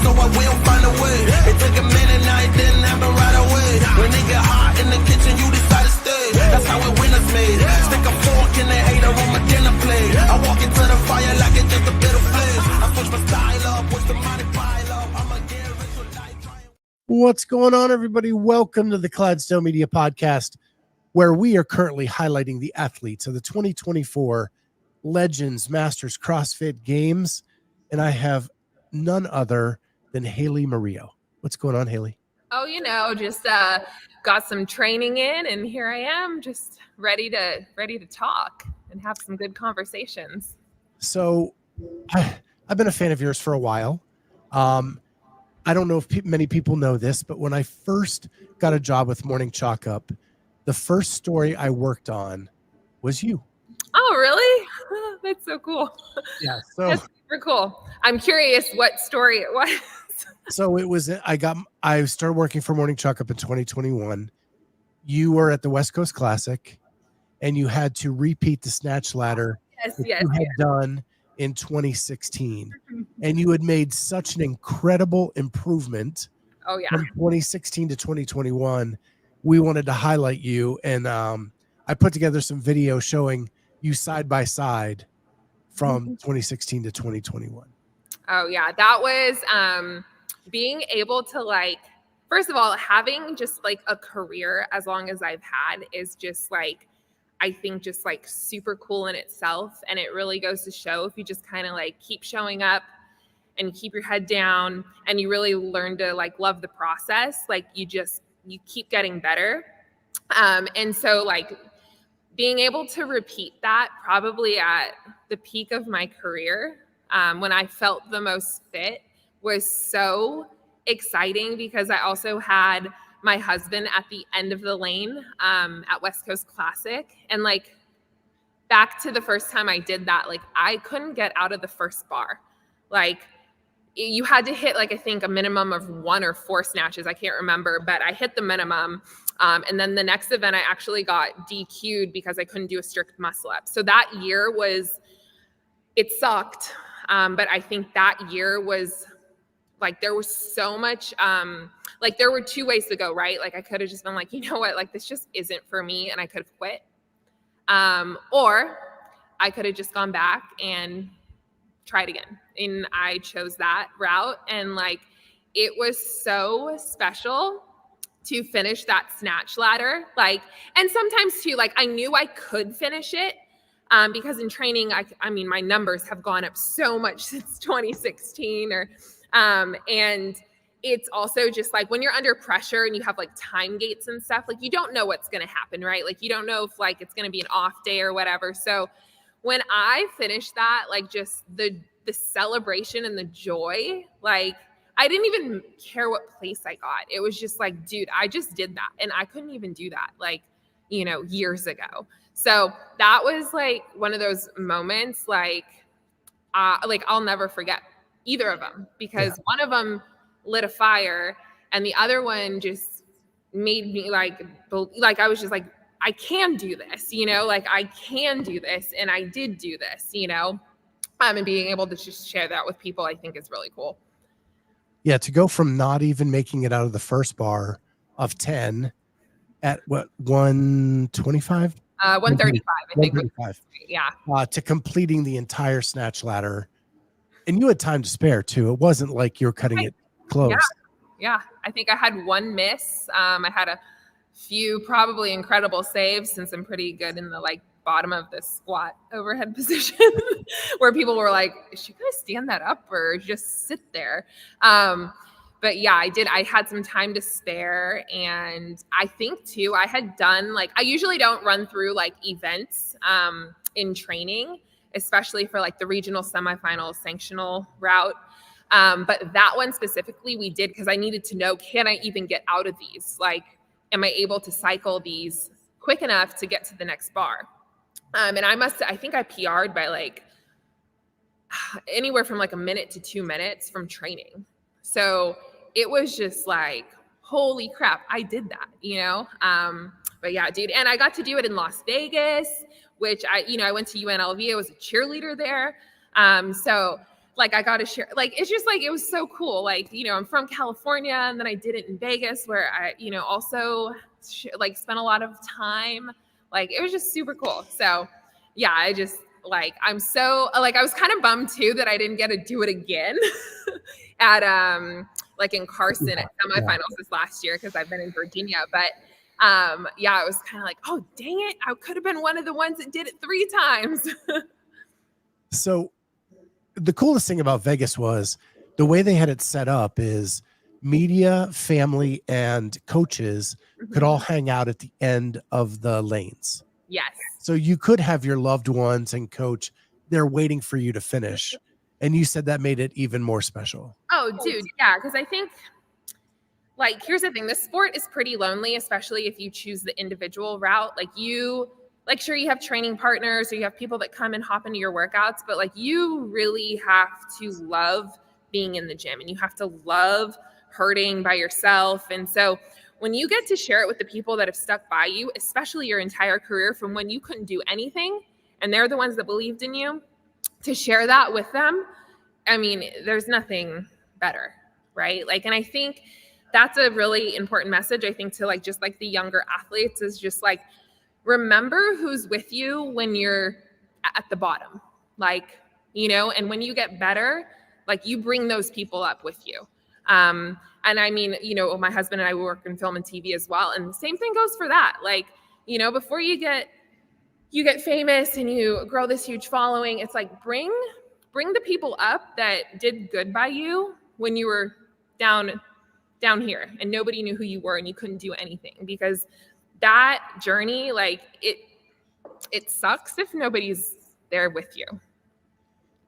so I will find a way. It took a minute, now it didn't happen right away. When it get hot in the kitchen, you decide to stay. That's how it winners made. Stick a fork in the hater on my dinner plate. I walk into the fire like it's just a bit of flame. I switch my style up, watch the money pile up. I'ma get rich with life. What's going on, everybody? Welcome to the Clydesdale Media Podcast, where we are currently highlighting the athletes of the 2024 Legends Masters CrossFit Games, and I have none other than Hayley Murillo. What's going on, Hayley? Oh, just got some training in, and here I am, just ready to talk and have some good conversations. So, I've been a fan of yours for a while. I don't know if many people know this, but when I first got a job with Morning Chalk Up, the first story I worked on was you. Oh, really? That's so cool. Yeah, so that's super cool. I'm curious what story it was. So it was, I started working for Morning Chalk Up in 2021. You were at the West Coast Classic, and you had to repeat the Snatch Ladder you had done in 2016. And you had made such an incredible improvement from 2016 to 2021. We wanted to highlight you, and I put together some video showing you side by side from 2016 to 2021. Oh, yeah. That was being able to, first of all, having just a career as long as I've had is just I think just super cool in itself. And it really goes to show if you just kind of keep showing up and keep your head down and you really learn to love the process, you keep getting better. And so being able to repeat that probably at the peak of my career, when I felt the most fit, was so exciting because I also had my husband at the end of the lane at West Coast Classic. And back to the first time I did that, I couldn't get out of the first bar. You had to hit I think a minimum of 1 or 4 snatches. I can't remember, but I hit the minimum. And then the next event I actually got DQ'd because I couldn't do a strict muscle up. So that year it sucked. But I think that year was there was so much, there were 2 ways to go, right? I could have just been you know what, this just isn't for me. And I could have quit. Or I could have just gone back and tried again. And I chose that route. And it was so special to finish that Snatch Ladder. And sometimes too, I knew I could finish it. Because in training, I mean, my numbers have gone up so much since 2016 and it's also just when you're under pressure and you have time gates and stuff, you don't know what's going to happen, right? You don't know if it's going to be an off day or whatever. So when I finished that, just the celebration and the joy, I didn't even care what place I got. It was just dude, I just did that. And I couldn't even do that, years ago. So that was one of those moments, I'll never forget either of them because one of them lit a fire and the other one just made me I was just I can do this, I can do this. And I did do this, and being able to just share that with people, I think is really cool. Yeah. To go from not even making it out of the first bar of 10 at what, 125? 135, I think. 135. Yeah. To completing the entire Snatch Ladder. And you had time to spare too. It wasn't like you were cutting it close. Yeah. I think I had 1 miss. I had a few probably incredible saves since I'm pretty good in the bottom of the squat overhead position where people were is she gonna stand that up or just sit there? But yeah, I did. I had some time to spare. And I think too, I had done I usually don't run through events in training, especially for the regional semifinal sanctional route. But that one specifically we did because I needed to know, can I even get out of these? Am I able to cycle these quick enough to get to the next bar? And I think I PR'd by anywhere from a minute to 2 minutes from training. So it was just holy crap, I did that, But yeah, dude. And I got to do it in Las Vegas, which I went to UNLV. I was a cheerleader there. So like I got to share, like, it's just like, it was so cool. Like, you know, I'm from California, and then I did it in Vegas where I, you know, also like spent a lot of time. Like, it was just super cool. So yeah, I just like, I'm so like, I was kind of bummed too that I didn't get to do it again at, like in Carson at semifinals this last year, because I've been in Virginia. But yeah, it was kind of like, oh, dang it, I could have been one of the ones that did it 3 times. So the coolest thing about Vegas was the way they had it set up is media, family, and coaches could all hang out at the end of the lanes. Yes. So you could have your loved ones and coach, they're waiting for you to finish. And you said that made it even more special. Oh, dude. Yeah. Because I think, like, here's the thing, the sport is pretty lonely, especially if you choose the individual route. Like, sure, you have training partners or you have people that come and hop into your workouts, but like, you really have to love being in the gym, and you have to love hurting by yourself. And so when you get to share it with the people that have stuck by you, especially your entire career from when you couldn't do anything, and they're the ones that believed in you, to share that with them, I mean, there's nothing better, right? Like, and I think that's a really important message, I think, to like, just like the younger athletes, is just like, remember who's with you when you're at the bottom, like, you know, and when you get better, like, you bring those people up with you. And I mean, you know, my husband and I work in film and TV as well. And the same thing goes for that. Like, you know, before you get famous and you grow this huge following, it's like, bring the people up that did good by you when you were down here and nobody knew who you were and you couldn't do anything, because that journey, like, it sucks if nobody's there with you.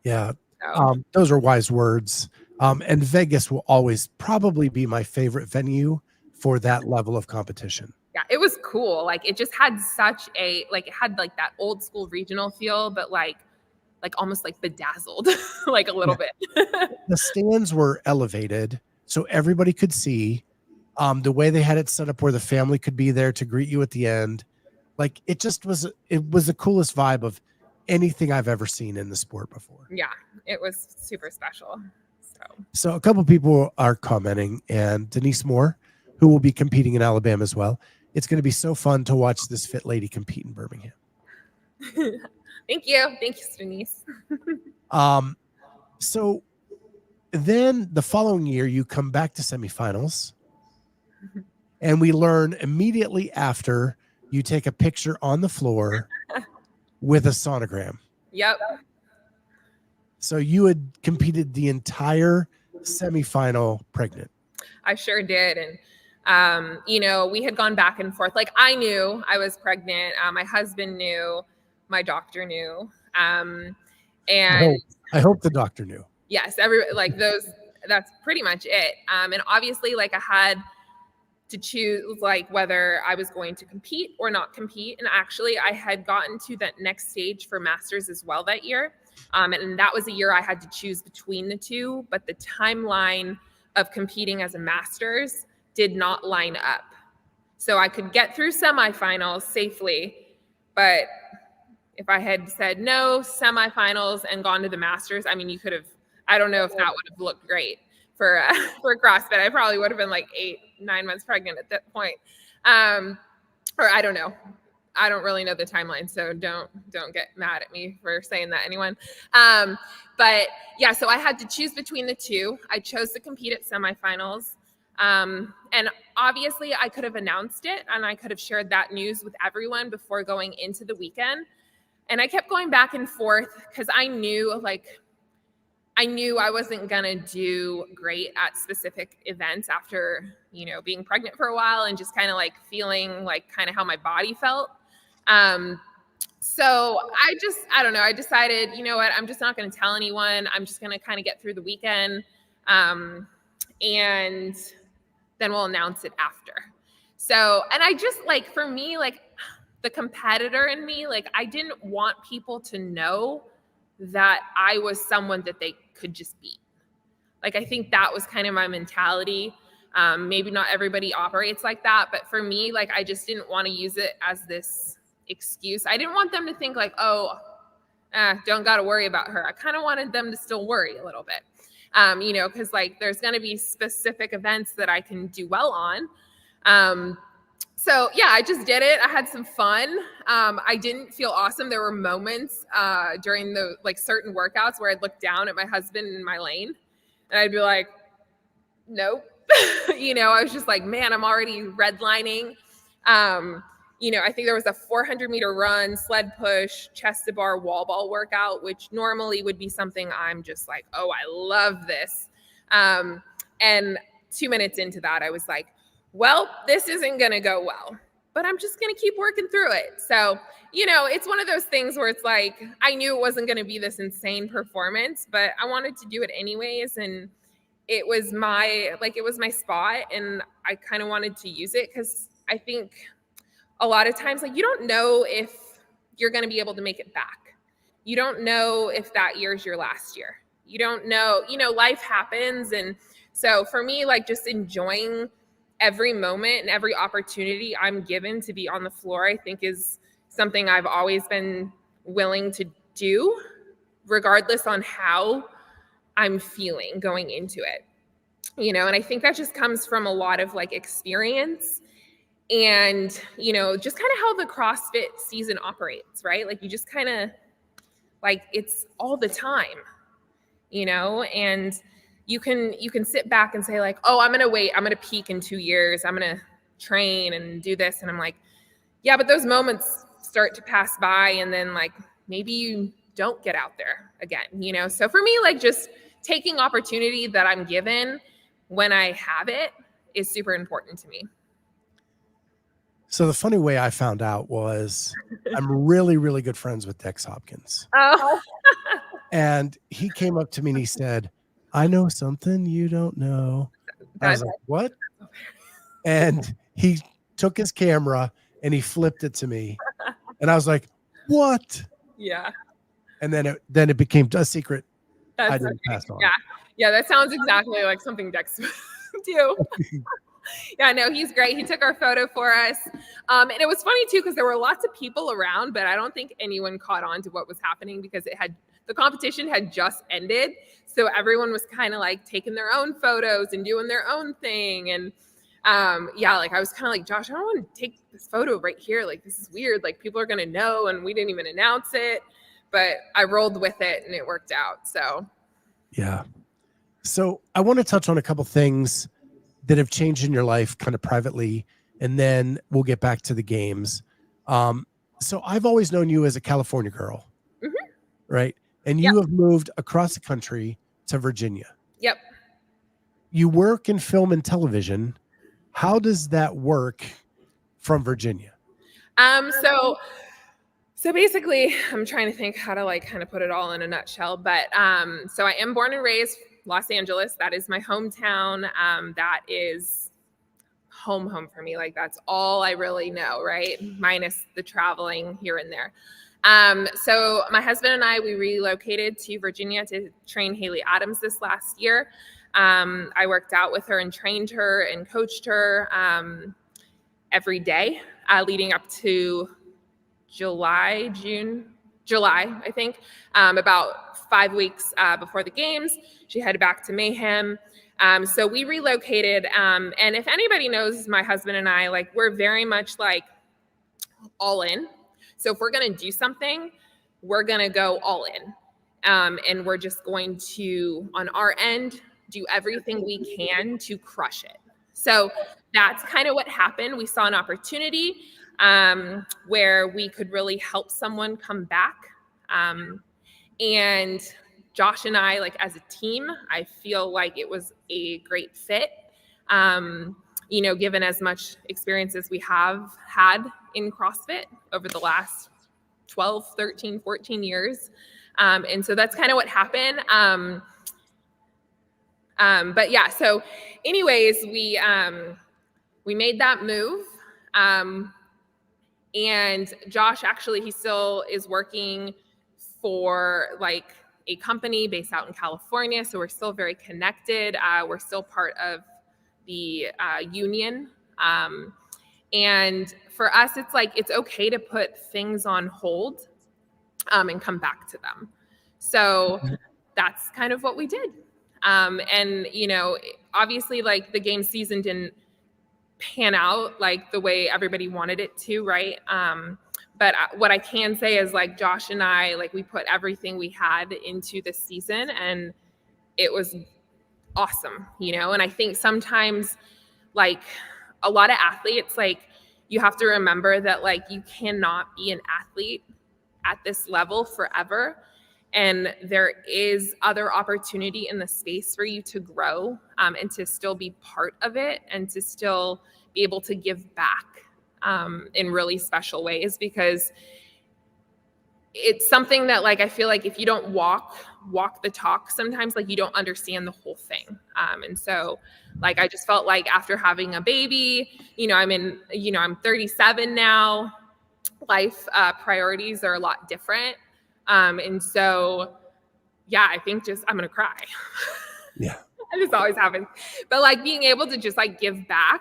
Yeah. So. Those are wise words. And Vegas will always probably be my favorite venue for that level of competition. Yeah, it was cool. Like, it just had such a, like, it had like that old school regional feel, but like almost like bedazzled, like a little bit. The stands were elevated so everybody could see. The way they had it set up where the family could be there to greet you at the end. Like, it was the coolest vibe of anything I've ever seen in the sport before. Yeah, it was super special. So a couple people are commenting, and Denise Moore, who will be competing in Alabama as well. It's going to be so fun to watch this fit lady compete in Birmingham. Thank you. Thanks, Denise. So then the following year, you come back to semifinals, and we learn immediately after you take a picture on the floor with a sonogram. Yep. So you had competed the entire semifinal pregnant. I sure did. And, you know, we had gone back and forth. Like, I knew I was pregnant. My husband knew. My doctor knew. And I hope the doctor knew. Yes. That's pretty much it. And obviously, like, I had to choose, like, whether I was going to compete or not compete. And actually, I had gotten to that next stage for Masters as well that year. And that was a year I had to choose between the two, but the timeline of competing as a Masters did not line up. So I could get through semifinals safely, but if I had said no semifinals and gone to the Masters, I mean, I don't know if that would have looked great for CrossFit. I probably would have been like 8-9 months pregnant at that point. Or I don't know. I don't really know the timeline, so don't get mad at me for saying that, anyone. But yeah, so I had to choose between the two. I chose to compete at semifinals. And obviously I could have announced it and I could have shared that news with everyone before going into the weekend. And I kept going back and forth because I knew I wasn't going to do great at specific events after, you know, being pregnant for a while and just kind of like feeling like kind of how my body felt. So I don't know. I decided, you know what, I'm just not going to tell anyone. I'm just going to kind of get through the weekend. And then we'll announce it after. So, and I just like, for me, like the competitor in me, like I didn't want people to know that I was someone that they could just beat. Like, I think that was kind of my mentality. Maybe not everybody operates like that, but for me, like, I just didn't want to use it as this excuse. I didn't want them to think like, oh, don't got to worry about her. I kind of wanted them to still worry a little bit, you know, because like there's going to be specific events that I can do well on. So yeah, I just did it. I had some fun. I didn't feel awesome. There were moments during the like certain workouts where I'd look down at my husband in my lane and I'd be like, nope. You know, I was just like, man, I'm already redlining. You know, I think there was a 400-meter run, sled push, chest to bar, wall ball workout, which normally would be something I'm just like, oh, I love this. And 2 minutes into that, I was like, well, this isn't going to go well, but I'm just going to keep working through it. So, you know, it's one of those things where it's like, I knew it wasn't going to be this insane performance, but I wanted to do it anyways. And it was my spot, and I kind of wanted to use it because I think a lot of times, like, you don't know if you're going to be able to make it back. You don't know if that year's your last year. You don't know, you know, life happens. And so for me, like, just enjoying every moment and every opportunity I'm given to be on the floor, I think is something I've always been willing to do, regardless on how I'm feeling going into it, you know. And I think that just comes from a lot of like experience and, you know, just kind of how the CrossFit season operates, right? Like you just kind of like, it's all the time, you know, and you can sit back and say like, oh, I'm going to wait. I'm going to peak in 2 years. I'm going to train and do this. And I'm like, yeah, but those moments start to pass by. And then like, maybe you don't get out there again, you know? So for me, like just taking opportunity that I'm given when I have it is super important to me. So the funny way I found out was I'm really, really good friends with Dex Hopkins. Oh, And he came up to me and he said, I know something you don't know. I was like, what? And he took his camera and he flipped it to me. And I was like, what? yeah. And then it became a secret. That's I didn't pass on. Yeah. Yeah, that sounds exactly like something Dex would do. Yeah, no, he's great. He took our photo for us. And it was funny too, because there were lots of people around, but I don't think anyone caught on to what was happening because the competition had just ended. So everyone was kind of like taking their own photos and doing their own thing. And yeah, like I was kind of like, Josh, I don't want to take this photo right here. Like, this is weird. Like people are going to know, and we didn't even announce it, but I rolled with it and it worked out. So. Yeah. So I want to touch on a couple things that have changed in your life kind of privately, and then we'll get back to the games. So I've always known you as a California girl, right? And you have moved across the country to Virginia. Yep. You work in film and television. How does that work from Virginia? So basically, I'm trying to think how to like kind of put it all in a nutshell. But so I am born and raised Los Angeles. That is my hometown. That is home for me. Like that's all I really know, right? Minus the traveling here and there. So my husband and I, we relocated to Virginia to train Hayley Adams this last year. I worked out with her and trained her and coached her every day leading up to July, I think, about 5 weeks before the games. She headed back to Mayhem. So we relocated. And if anybody knows my husband and I, like we're very much like all in. So if we're going to do something, we're going to go all in. And we're just going to, on our end, do everything we can to crush it. So that's kind of what happened. We saw an opportunity where we could really help someone come back. And Josh and I, like as a team, I feel like it was a great fit. You know, given as much experience as we have had in CrossFit over the last 12, 13, 14 years. And so that's kind of what happened. But yeah, so anyways, we made that move. And Josh, actually, he still is working for like a company based out in California. So we're still very connected. We're still part of the union. And for us, it's like, it's okay to put things on hold and come back to them. So that's kind of what we did. And, you know, obviously like the game season didn't pan out like the way everybody wanted it to, right? But what I can say is like Josh and I, like we put everything we had into this season and it was awesome, you know? And I think sometimes like a lot of athletes, like you have to remember that like you cannot be an athlete at this level forever. And there is other opportunity in the space for you to grow and to still be part of it and to still be able to give back in really special ways, because it's something that like I feel like if you don't walk the talk, sometimes like you don't understand the whole thing. And so like I just felt like after having a baby, you know, I'm 37 now. Life priorities are a lot different. And so, yeah, I think just I'm gonna cry. Yeah, this always happens. But like being able to just like give back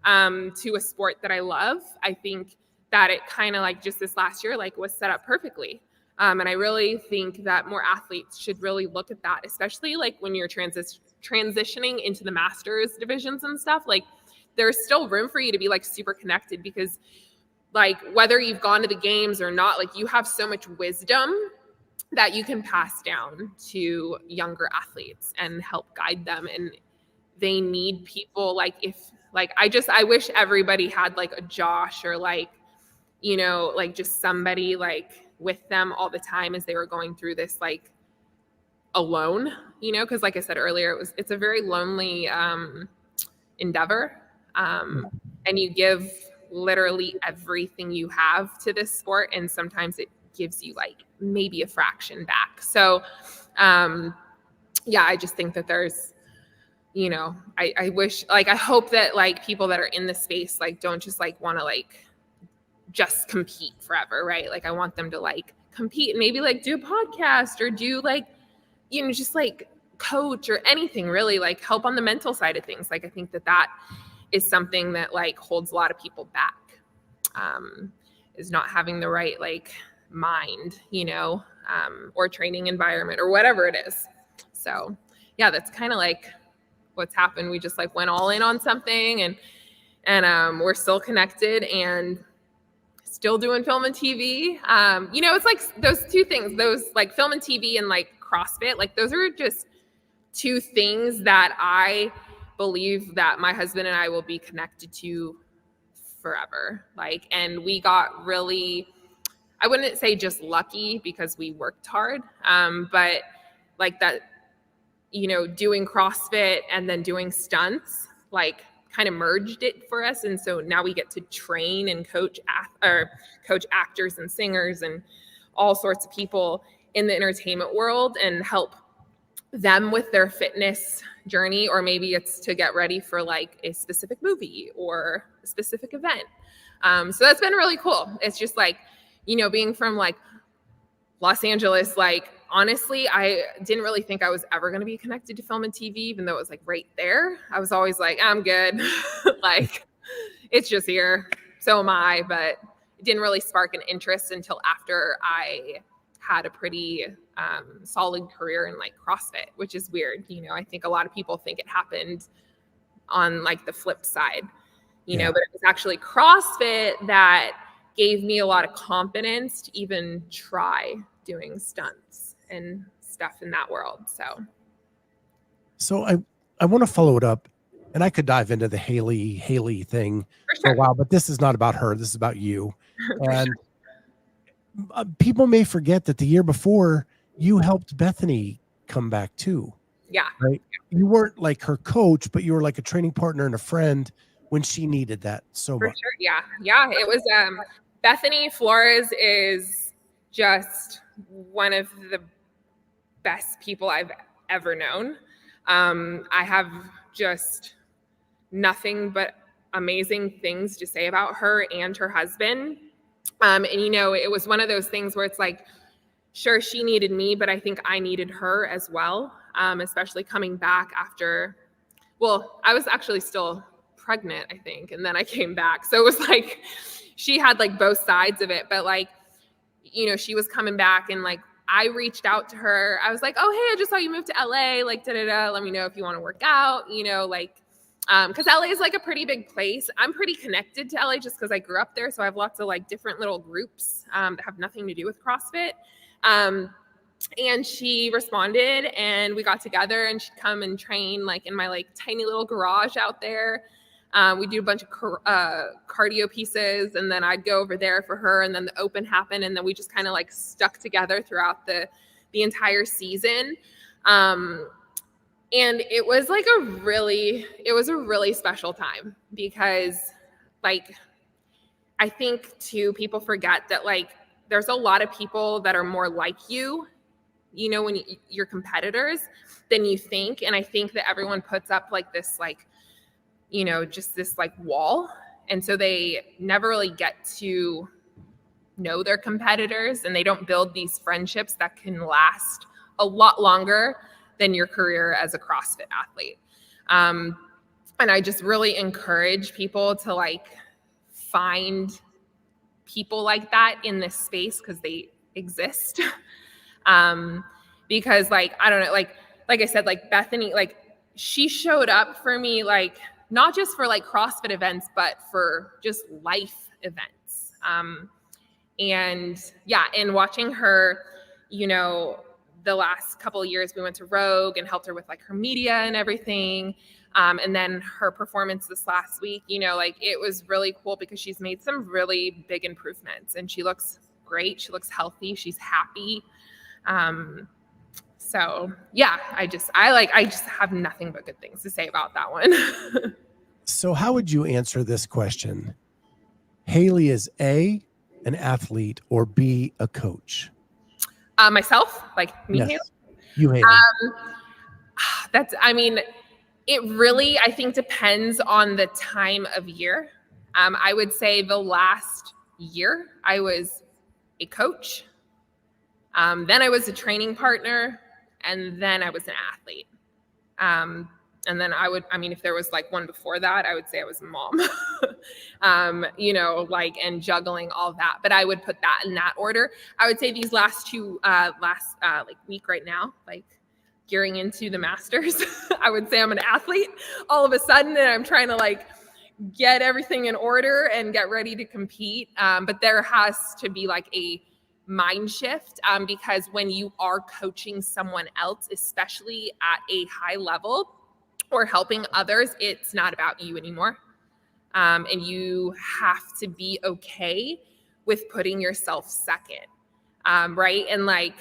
to a sport that I love, I think that it kind of like just this last year like was set up perfectly. And I really think that more athletes should really look at that, especially like when you're transitioning into the masters divisions and stuff. Like there's still room for you to be like super connected, because like whether you've gone to the games or not, like you have so much wisdom that you can pass down to younger athletes and help guide them. And they need people like I wish everybody had like a Josh or like, you know, like just somebody like with them all the time as they were going through this like alone, you know, because like I said earlier, it's a very lonely endeavor. And you give literally everything you have to this sport, and sometimes it gives you like maybe a fraction back. So yeah, I just think that there's, you know, I wish, like, I hope that like people that are in the space like don't just like want to like just compete forever, right? Like I want them to like compete and maybe like do a podcast or do like, you know, just like coach or anything, really like help on the mental side of things. Like I think that is something that like holds a lot of people back, is not having the right like mind, you know, or training environment or whatever it is. So yeah, that's kind of like what's happened. We just like went all in on something, and we're still connected and still doing film and TV. You know, it's like those two things, those like film and TV and like CrossFit, like those are just two things that I believe that my husband and I will be connected to forever. Like, and we got really, I wouldn't say just lucky because we worked hard, but like that, you know, doing CrossFit and then doing stunts, like kind of merged it for us. And so now we get to train and coach actors and singers and all sorts of people in the entertainment world and help them with their fitness journey, or maybe it's to get ready for like a specific movie or a specific event. So that's been really cool. It's just like, you know, being from like Los Angeles, like honestly, I didn't really think I was ever going to be connected to film and TV, even though it was like right there. I was always like, I'm good. Like it's just here. So am I, but it didn't really spark an interest until after I had a pretty solid career in like CrossFit, which is weird. You know, I think a lot of people think it happened on like the flip side, you know, but it was actually CrossFit that gave me a lot of confidence to even try doing stunts and stuff in that world. So I want to follow it up, and I could dive into the Hayley thing for a while, but this is not about her. This is about you. And people may forget that the year before you helped Bethany come back too. Yeah. Right. You weren't like her coach, but you were like a training partner and a friend when she needed that so much. Sure. Yeah. Yeah. It was, Bethany Flores is just one of the best people I've ever known. I have just nothing but amazing things to say about her and her husband. And, you know, it was one of those things where it's like, sure, she needed me, but I think I needed her as well, especially coming back after, well, I was actually still pregnant, I think, and then I came back. So it was like, she had like both sides of it, but like, she was coming back, and like I reached out to her. I was like, oh, hey, I just saw you moved to LA, like let me know if you want to work out, like because LA is like a pretty big place. I'm pretty connected to LA just because I grew up there, so I have lots of like different little groups that have nothing to do with CrossFit. And she responded, and we got together, and she'd come and train like in my like tiny little garage out there. We do a bunch of cardio pieces, and then I'd go over there for her, and then the open happened, and then we just kind of like stuck together throughout the entire season. And it was like a really special time, because like I think too, people forget that like there's a lot of people that are more like you, when you're competitors than you think. And I think that everyone puts up like this, like, just this like wall. And so they never really get to know their competitors, and they don't build these friendships that can last a lot longer than your career as a CrossFit athlete. And I just really encourage people to like find people like that in this space, because they exist. Because like, I don't know, like I said, like Bethany, like she showed up for me, like not just for like CrossFit events, but for just life events. And yeah, and watching her, the last couple of years we went to Rogue and helped her with like her media and everything. And then her performance this last week, like it was really cool, because she's made some really big improvements, and she looks great. She looks healthy. She's happy. So yeah, I just have nothing but good things to say about that one. So how would you answer this question? Hayley is A, an athlete, or B, a coach? Myself, like me, yes. Hayley? You, Hayley. It really, I think, depends on the time of year. I would say the last year I was a coach. Then I was a training partner, and then I was an athlete. And then if there was like one before that, I would say I was a mom, and juggling all that. But I would put that in that order. I would say these last week right now, like gearing into the Masters, I would say I'm an athlete all of a sudden, and I'm trying to like get everything in order and get ready to compete. But there has to be like a mind shift, because when you are coaching someone else, especially at a high level or helping others, it's not about you anymore. And you have to be okay with putting yourself second. Right. And like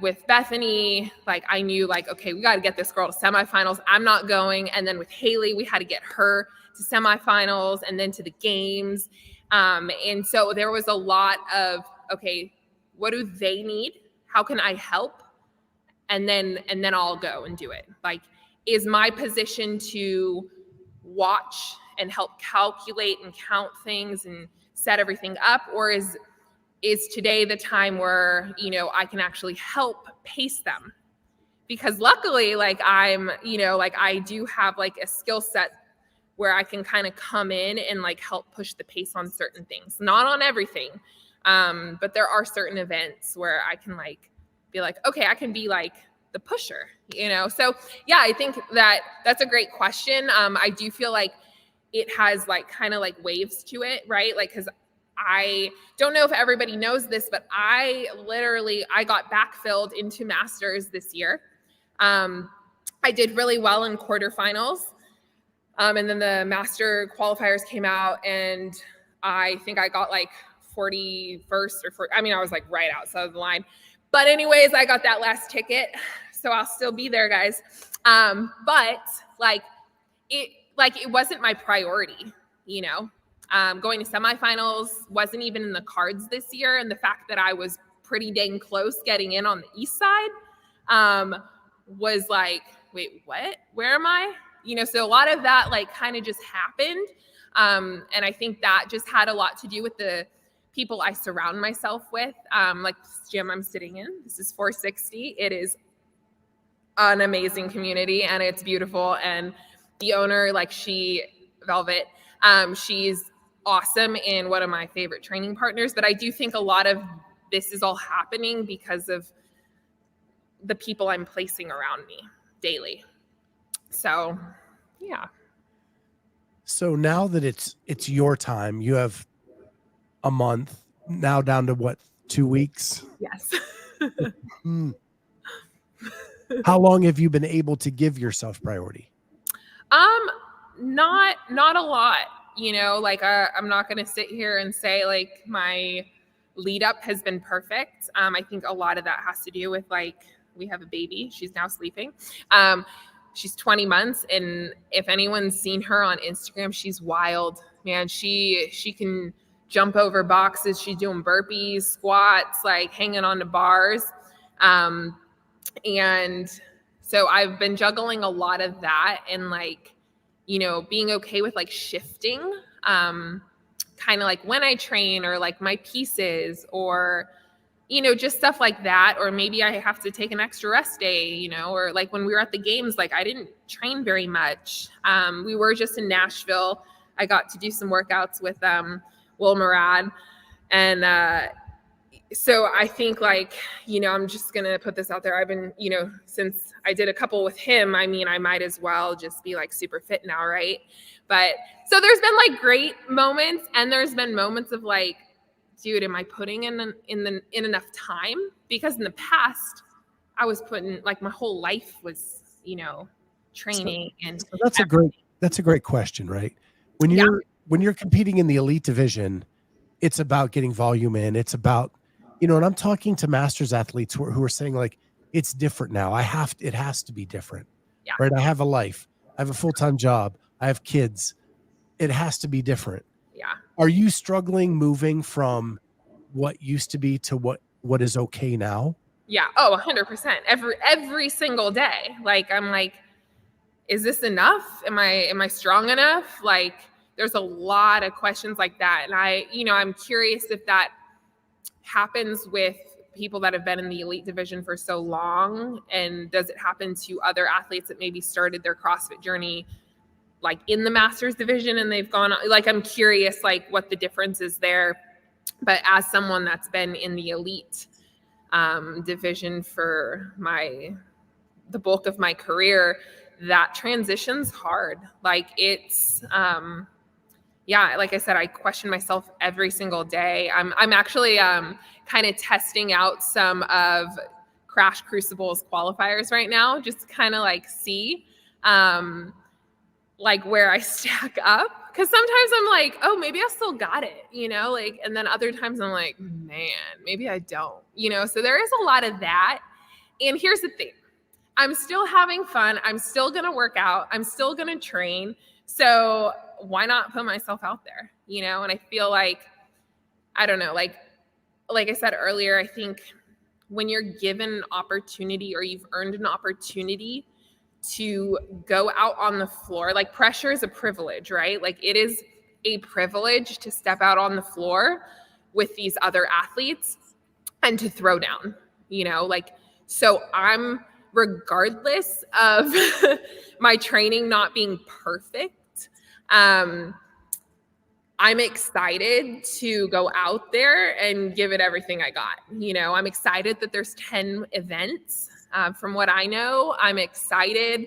with Bethany, like I knew like, okay, we got to get this girl to semifinals. I'm not going. And then with Hayley, we had to get her to semifinals and then to the games. And so there was a lot of, okay, what do they need? How can I help? And then I'll go and do it. Like, is my position to watch and help calculate and count things and set everything up? Or is today the time where, I can actually help pace them? Because luckily, like I do have like a skill set where I can kind of come in and like help push the pace on certain things, not on everything. But there are certain events where I can like be like, okay, I can be like the pusher, So yeah, I think that's a great question. I do feel like it has like kind of like waves to it, right? Like, cause I don't know if everybody knows this, but I got backfilled into Masters this year. I did really well in quarterfinals. And then the Master qualifiers came out, and I think I got like 41st or I was like right outside of the line. But anyways, I got that last ticket, so I'll still be there, guys. But it wasn't my priority, going to semifinals wasn't even in the cards this year. And the fact that I was pretty dang close getting in on the East side was like, wait, what? Where am I? So a lot of that like kind of just happened. And I think that just had a lot to do with the people I surround myself with. Like this gym I'm sitting in, this is 460. It is an amazing community, and it's beautiful. And the owner, like Velvet, she's awesome and one of my favorite training partners. But I do think a lot of this is all happening because of the people I'm placing around me daily. So, yeah. So now that it's your time, you have a month now down to what, 2 weeks? Yes. How long have you been able to give yourself priority? Not a lot, you know, like I'm not going to sit here and say like my lead up has been perfect. I think a lot of that has to do with like, we have a baby. She's now sleeping. She's 20 months. And if anyone's seen her on Instagram, she's wild, man. She can jump over boxes. She's doing burpees, squats, like hanging on the bars. And so I've been juggling a lot of that and like, you know, being okay with like shifting, kind of like when I train or like my pieces or, you know, just stuff like that. Or maybe I have to take an extra rest day, you know, or like when we were at the games, like I didn't train very much. We were just in Nashville. I got to do some workouts with Will Murad. And so I think like, you know, I'm just going to put this out there. I've been, you know, since I did a couple with him, I mean, I might as well just be like super fit now. Right. But so there's been like great moments and there's been moments of like, dude, am I putting in enough time? Because in the past I was putting like my whole life was, you know, training. So that's a great question, right? When you're competing in the elite division, it's about getting volume in. It's about, you know, and I'm talking to masters athletes who are saying like, it's different now. It has to be different, right? I have a life. I have a full-time job. I have kids. It has to be different. Yeah. Are you struggling moving from what used to be to what is okay now? Yeah. Oh, 100%. Every single day. Like, I'm like, is this enough? Am I strong enough? Like, there's a lot of questions like that. And you know, I'm curious if that happens with people that have been in the elite division for so long. And does it happen to other athletes that maybe started their CrossFit journey like in the masters division and they've gone on? Like, I'm curious, like what the difference is there. But as someone that's been in the elite division for the bulk of my career, that transition's hard. Like it's, yeah, like I said, I question myself every single day. I'm actually kind of testing out some of Crash Crucible's qualifiers right now, just to kind of like see like where I stack up. Because sometimes I'm like, oh, maybe I still got it, you know, like, and then other times I'm like, man, maybe I don't, you know. So there is a lot of that. And here's the thing. I'm still having fun. I'm still going to work out. I'm still going to train. So why not put myself out there, you know? And I feel like, I don't know, like I said earlier, I think when you're given an opportunity or you've earned an opportunity to go out on the floor, like pressure is a privilege, right? Like it is a privilege to step out on the floor with these other athletes and to throw down, you know, like, so I'm, regardless of my training not being perfect, I'm excited to go out there and give it everything I got. You know, I'm excited that there's 10 events. From what I know, I'm excited,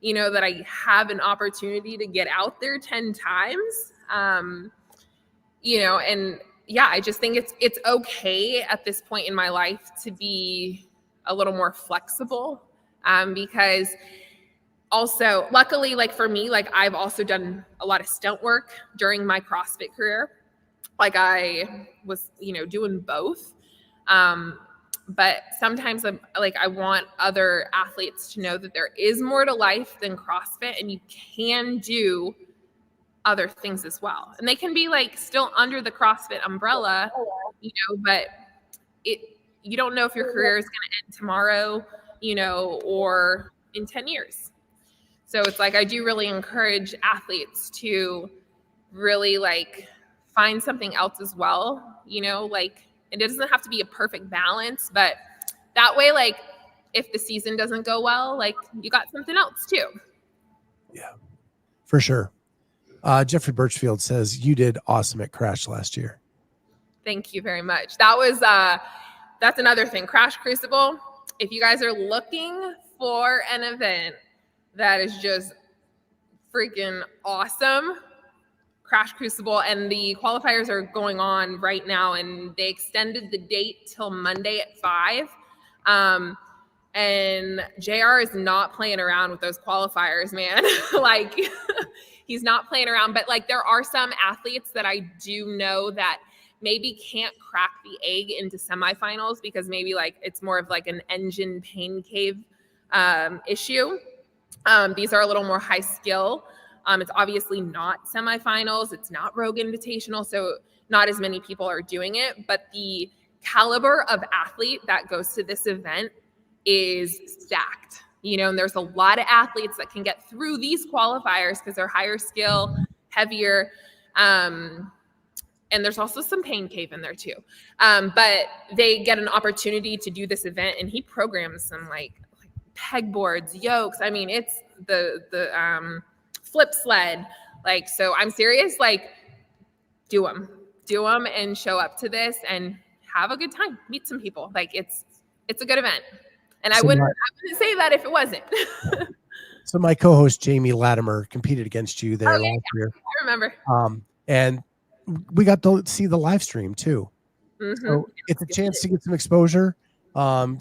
you know, that I have an opportunity to get out there 10 times. You know, and yeah, I just think it's okay at this point in my life to be a little more flexible, because also, luckily, like for me, like I've also done a lot of stunt work during my CrossFit career. Like I was, you know, doing both. But sometimes I want other athletes to know that there is more to life than CrossFit and you can do other things as well. And they can be like still under the CrossFit umbrella, you know, but you don't know if your career is going to end tomorrow, you know, or in 10 years. So it's like, I do really encourage athletes to really like find something else as well, you know, like, and it doesn't have to be a perfect balance, but that way, like if the season doesn't go well, like you got something else too. Yeah, for sure. Jeffrey Birchfield says you did awesome at Crash last year. Thank you very much. That was that's another thing. Crash Crucible. If you guys are looking for an event that is just freaking awesome, Crash Crucible, and the qualifiers are going on right now, and they extended the date till Monday at 5. And JR is not playing around with those qualifiers, man. Like, he's not playing around. But like, there are some athletes that I do know that maybe can't crack the egg into semifinals because maybe like it's more of like an engine pain cave issue. These are a little more high skill. It's obviously not semifinals. It's not Rogue Invitational, so not as many people are doing it. But the caliber of athlete that goes to this event is stacked, you know, and there's a lot of athletes that can get through these qualifiers because they're higher skill, heavier. And there's also some pain cave in there too. But they get an opportunity to do this event, and he programs some like pegboards, yokes. I mean, it's the flip sled. Like, so I'm serious, like do them and show up to this and have a good time, meet some people. Like it's a good event. And I wouldn't say that if it wasn't. So my co-host Jamie Latimer competed against you there last year. I remember. And we got to see the live stream too. Mm-hmm. So it's a chance to get some exposure,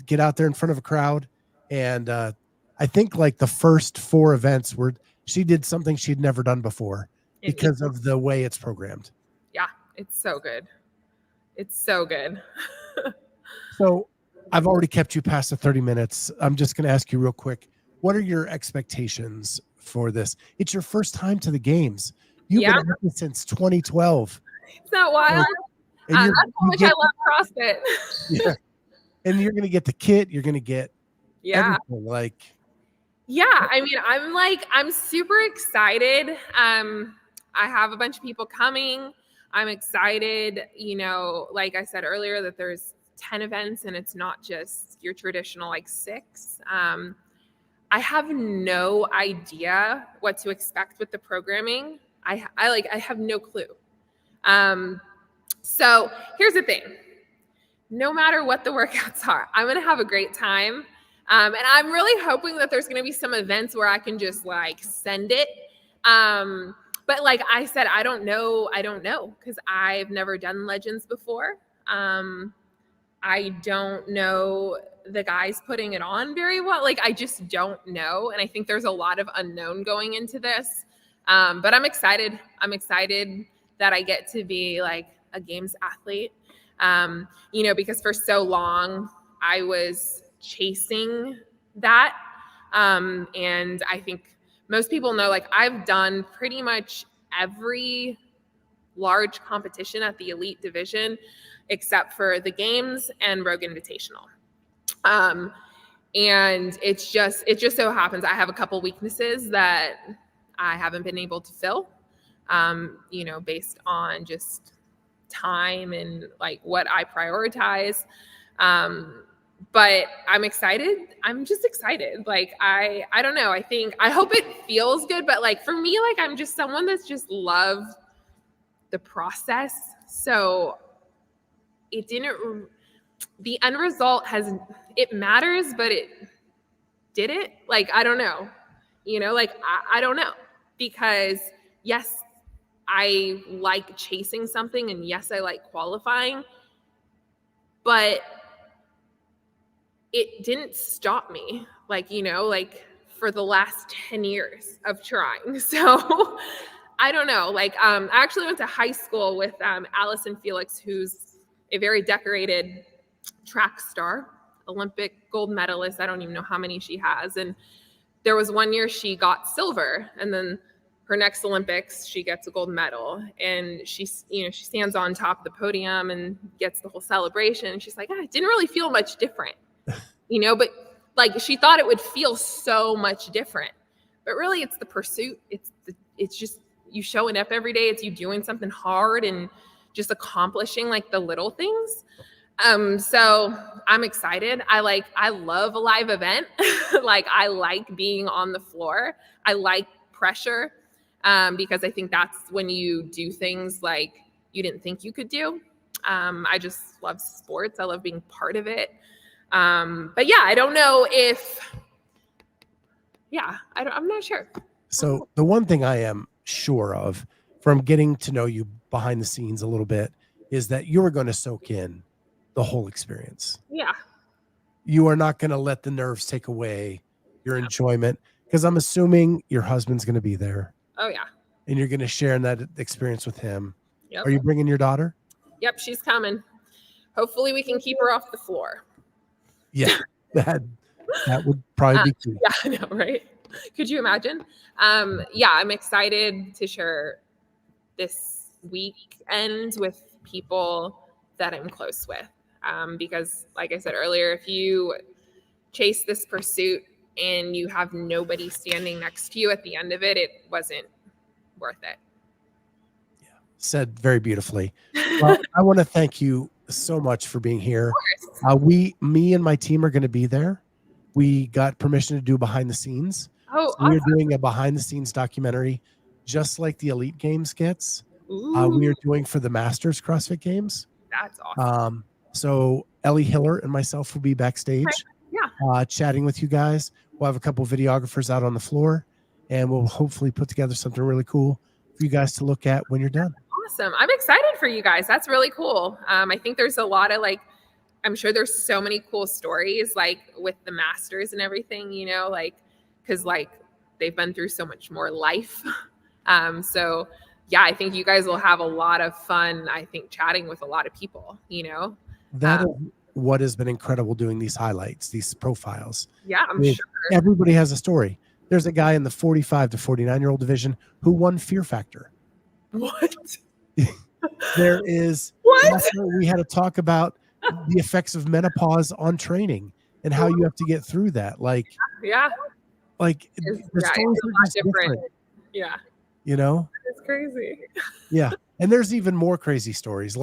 get out there in front of a crowd. And I think like the first 4 events were, she did something she'd never done before because of the way it's programmed. Yeah, it's so good. It's so good. So I've already kept you past the 30 minutes. I'm just going to ask you real quick. What are your expectations for this? It's your first time to the games. You've been at it since 2012. It's not wild. That's how much I love CrossFit. Yeah. And you're going to get the kit. You're going to get everything. Like, yeah, I mean, I'm super excited. I have a bunch of people coming. I'm excited, you know, like I said earlier, that there's 10 events and it's not just your traditional like 6. I have no idea what to expect with the programming. I have no clue. So here's the thing. No matter what the workouts are, I'm going to have a great time. And I'm really hoping that there's going to be some events where I can just like send it. But like I said, I don't know because I've never done Legends before. I don't know the guys putting it on very well. Like, I just don't know. And I think there's a lot of unknown going into this. But I'm excited. I'm excited that I get to be like a games athlete. You know, because for so long I was chasing that. And I think most people know, like, I've done pretty much every large competition at the elite division except for the games and Rogue Invitational. And it just so happens I have a couple weaknesses that I haven't been able to fill, you know, based on just time and like what I prioritize. But I'm excited. I'm just excited. Like, I don't know. I hope it feels good, but like for me, like I'm just someone that's just loved the process. So the end result it matters, but did it? Like, I don't know, you know, like, I don't know, because yes, I like chasing something and yes, I like qualifying, but it didn't stop me, like, you know, like for the last 10 years of trying. So I don't know. Like, I actually went to high school with Allison Felix, who's a very decorated track star, Olympic gold medalist. I don't even know how many she has. And there was one year she got silver, and then her next Olympics, she gets a gold medal, and she stands on top of the podium and gets the whole celebration. And she's like, it didn't really feel much different, you know, but like she thought it would feel so much different, but really it's the pursuit. It's just you showing up every day. It's you doing something hard and just accomplishing like the little things. So I'm excited. I love a live event. Like, I like being on the floor. I like pressure. because I think that's when you do things like you didn't think you could do. I just love sports. I love being part of it. But yeah, I don't know if, I'm not sure. So the one thing I am sure of from getting to know you behind the scenes a little bit is that you're going to soak in the whole experience. Yeah. You are not going to let the nerves take away your enjoyment, because I'm assuming your husband's going to be there. Oh yeah. And you're going to share in that experience with him. Yep. Are you bringing your daughter? Yep, she's coming. Hopefully we can keep her off the floor. Yeah, that would probably be key. Yeah, I know, right? Could you imagine? Yeah, I'm excited to share this weekend with people that I'm close with. Because like I said earlier, if you chase this pursuit and you have nobody standing next to you at the end of it, it wasn't worth it. Yeah, said very beautifully. Well, I want to thank you so much for being here. Me and my team are going to be there. We got permission to do behind the scenes. Oh, so we're doing a behind the scenes documentary, just like the Elite Games gets. We are doing for the Masters CrossFit Games. That's awesome. So Ellie Hiller and myself will be backstage, chatting with you guys. We'll have a couple of videographers out on the floor, and we'll hopefully put together something really cool for you guys to look at when you're done. Awesome. I'm excited for you guys. That's really cool. I think there's a lot of I'm sure there's so many cool stories with the Masters and everything, because they've been through so much more life. So yeah, I think you guys will have a lot of fun, I think, chatting with a lot of people, That is what has been incredible doing these highlights, these profiles. Yeah, I'm sure. Everybody has a story. There's a guy in the 45 to 49-year-old division who won Fear Factor. What? There is. What? We had to talk about the effects of menopause on training and how you have to get through that. Yeah. The stories are just different. Yeah. It's crazy. Yeah. And there's even more crazy stories.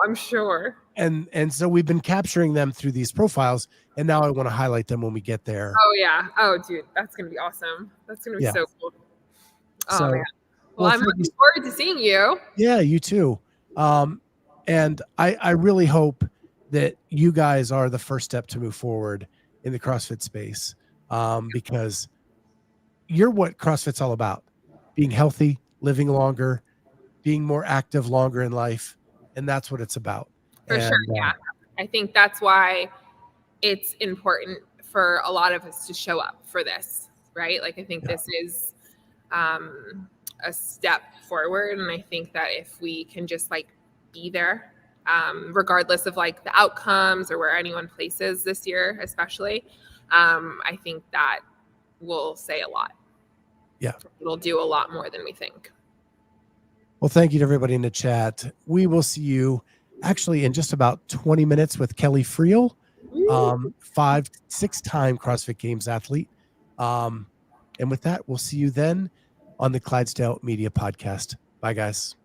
I'm sure. And so we've been capturing them through these profiles, and now I want to highlight them when we get there. Oh yeah. Oh dude, that's gonna be awesome. That's gonna be so cool. Oh man. Well, I'm looking forward to seeing you. Yeah, you too. And I really hope that you guys are the first step to move forward in the CrossFit space, because you're what CrossFit's all about: being healthy, living longer, being more active longer in life. And that's what it's about. For sure. Yeah. I think that's why it's important for a lot of us to show up for this, right? I think this is a step forward. And I think that if we can just be there, regardless of the outcomes or where anyone places this year, especially, I think that will say a lot. Yeah. It'll do a lot more than we think. Well, thank you to everybody in the chat. We will see you actually in just about 20 minutes with Kelly Friel, 6-time CrossFit Games athlete. And with that, we'll see you then on the Clydesdale Media Podcast. Bye, guys.